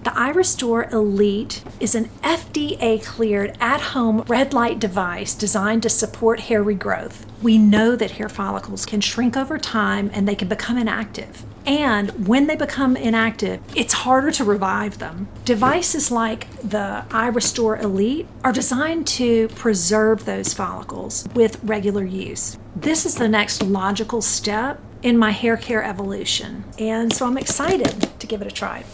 The iRESTORE Elite is an FDA-cleared at-home red light device designed to support hair regrowth. We know that hair follicles can shrink over time and they can become inactive. And when they become inactive, it's harder to revive them. Devices like the iRESTORE Elite are designed to preserve those follicles with regular use. This is the next logical step in my hair care evolution, and so I'm excited to give it a try.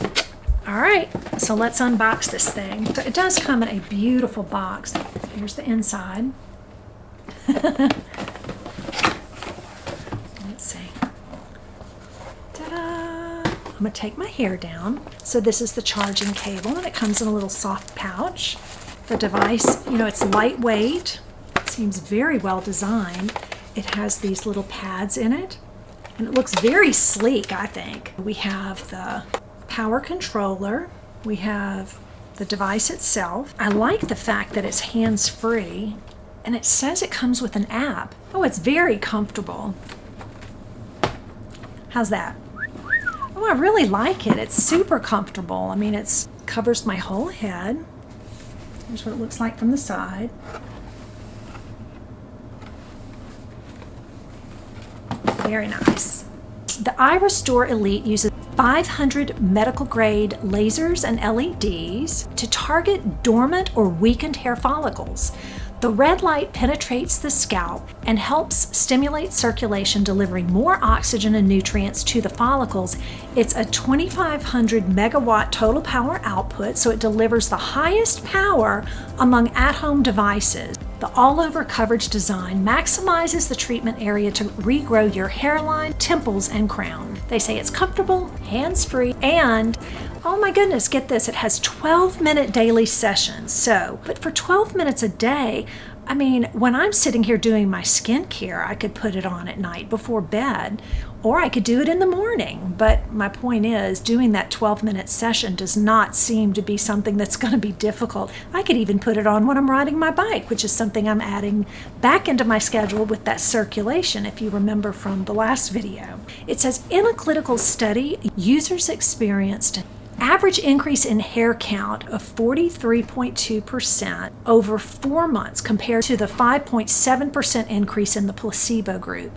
All right, so let's unbox this thing. So it does come in a beautiful box. Here's the inside. Let's see. Ta-da! I'm gonna take my hair down. So this is the charging cable, and it comes in a little soft pouch. The device, it's lightweight. It seems very well designed. It has these little pads in it, and it looks very sleek, I think. We have the power controller. We have the device itself. I like the fact that it's hands-free, and it says it comes with an app. Oh, it's very comfortable. How's that? Oh, I really like it. It's super comfortable. I mean, it covers my whole head. Here's what it looks like from the side. Very nice. The iRESTORE Elite uses 500 medical-grade lasers and LEDs to target dormant or weakened hair follicles. The red light penetrates the scalp and helps stimulate circulation, delivering more oxygen and nutrients to the follicles. It's a 2,500 megawatt total power output, so it delivers the highest power among at-home devices. The all-over coverage design maximizes the treatment area to regrow your hairline, temples, and crown. They say it's comfortable, hands-free, and oh my goodness, get this, it has 12-minute daily sessions. But for 12 minutes a day, I mean, when I'm sitting here doing my skincare, I could put it on at night before bed, or I could do it in the morning. But my point is, doing that 12-minute session does not seem to be something that's going to be difficult. I could even put it on when I'm riding my bike, which is something I'm adding back into my schedule with that circulation, if you remember from the last video. It says, in a clinical study, users experienced average increase in hair count of 43.2% over 4 months compared to the 5.7% increase in the placebo group.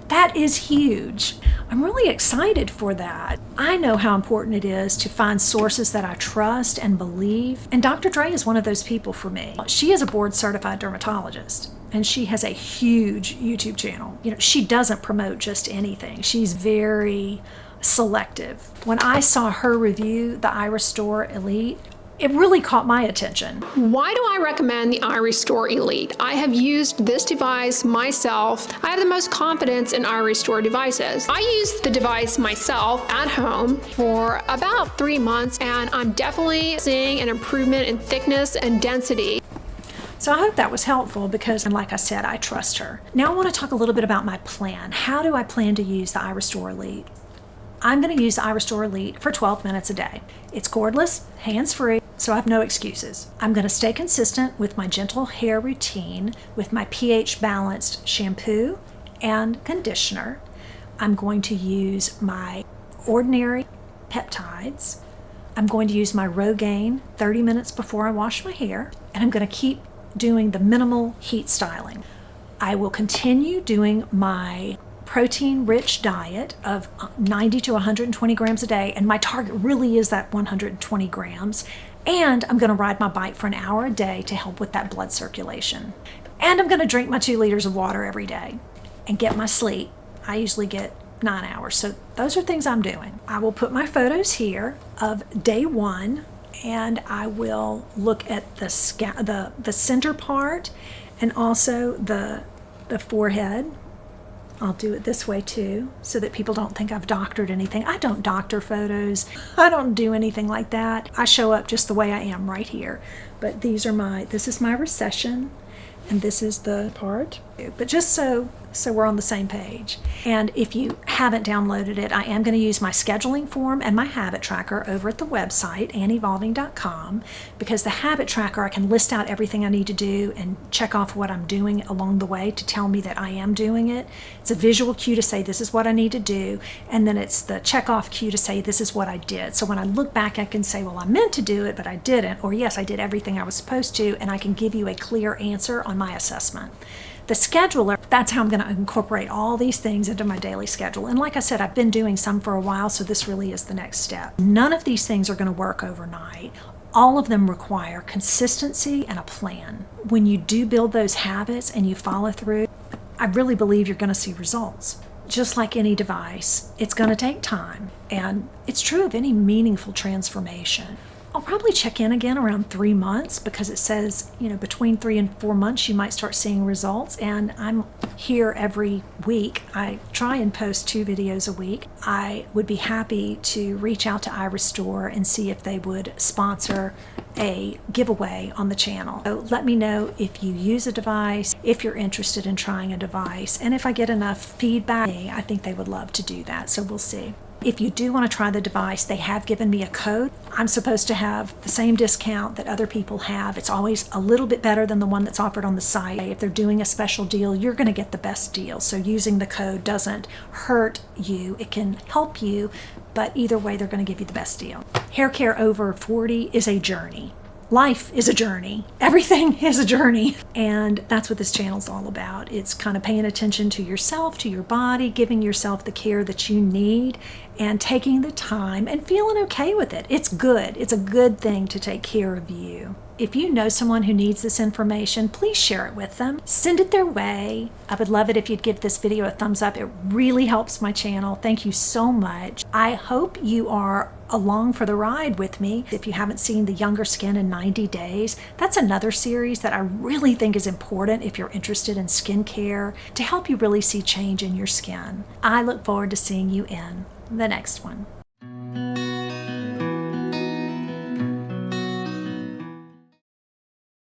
That is huge. I'm really excited for that. I know how important it is to find sources that I trust and believe, and Dr. Dre is one of those people for me. She is a board-certified dermatologist, and she has a huge YouTube channel. She doesn't promote just anything. She's very selective. When I saw her review the iRESTORE Elite, it really caught my attention. Why do I recommend the iRESTORE Elite? I have used this device myself. I have the most confidence in iRESTORE devices. I used the device myself at home for about 3 months, and I'm definitely seeing an improvement in thickness and density. So I hope that was helpful because, like I said, I trust her. Now I want to talk a little bit about my plan. How do I plan to use the iRESTORE Elite? I'm going to use the iRESTORE Elite for 12 minutes a day. It's cordless, hands-free, so I have no excuses. I'm going to stay consistent with my gentle hair routine with my pH-balanced shampoo and conditioner. I'm going to use my ordinary peptides. I'm going to use my Rogaine 30 minutes before I wash my hair, and I'm going to keep doing the minimal heat styling. I will continue doing my protein-rich diet of 90 to 120 grams a day, and my target really is that 120 grams. And I'm going to ride my bike for an hour a day to help with that blood circulation. And I'm going to drink my 2 liters of water every day and get my sleep. I usually get 9 hours, so those are things I'm doing. I will put my photos here of day 1, and I will look at the center part and also the forehead. I'll do it this way too, so that people don't think I've doctored anything. I don't doctor photos. I don't do anything like that. I show up just the way I am right here. But this is my recession, and this is the part. But just so So we're on the same page. And if you haven't downloaded it, I am going to use my scheduling form and my habit tracker over at the website, anneevolving.com, because the habit tracker, I can list out everything I need to do and check off what I'm doing along the way to tell me that I am doing it. It's a visual cue to say this is what I need to do, and then it's the check off cue to say this is what I did. So when I look back, I can say, well, I meant to do it, but I didn't, or yes, I did everything I was supposed to, and I can give you a clear answer on my assessment. The scheduler, that's how I'm going to incorporate all these things into my daily schedule. And like I said, I've been doing some for a while, so this really is the next step. None of these things are going to work overnight. All of them require consistency and a plan. When you do build those habits and you follow through, I really believe you're going to see results. Just like any device, it's going to take time. And it's true of any meaningful transformation. I'll probably check in again around 3 months because it says, between 3 and 4 months you might start seeing results, and I'm here every week. I try and post 2 videos a week. I would be happy to reach out to iRESTORE and see if they would sponsor a giveaway on the channel. So let me know if you use a device, if you're interested in trying a device, and if I get enough feedback, I think they would love to do that, so we'll see. If you do want to try the device, they have given me a code. I'm supposed to have the same discount that other people have. It's always a little bit better than the one that's offered on the site. If they're doing a special deal, you're going to get the best deal. So using the code doesn't hurt you. It can help you, but either way, they're going to give you the best deal. Hair care over 40 is a journey. Life is a journey. Everything is a journey. And that's what this channel's all about. It's kind of paying attention to yourself, to your body, giving yourself the care that you need, and taking the time and feeling okay with it. It's good. It's a good thing to take care of you. If you know someone who needs this information, please share it with them. Send it their way. I would love it if you'd give this video a thumbs up. It really helps my channel. Thank you so much. I hope you are along for the ride with me. If you haven't seen The Younger Skin in 90 Days, that's another series that I really think is important if you're interested in skincare to help you really see change in your skin. I look forward to seeing you in the next one.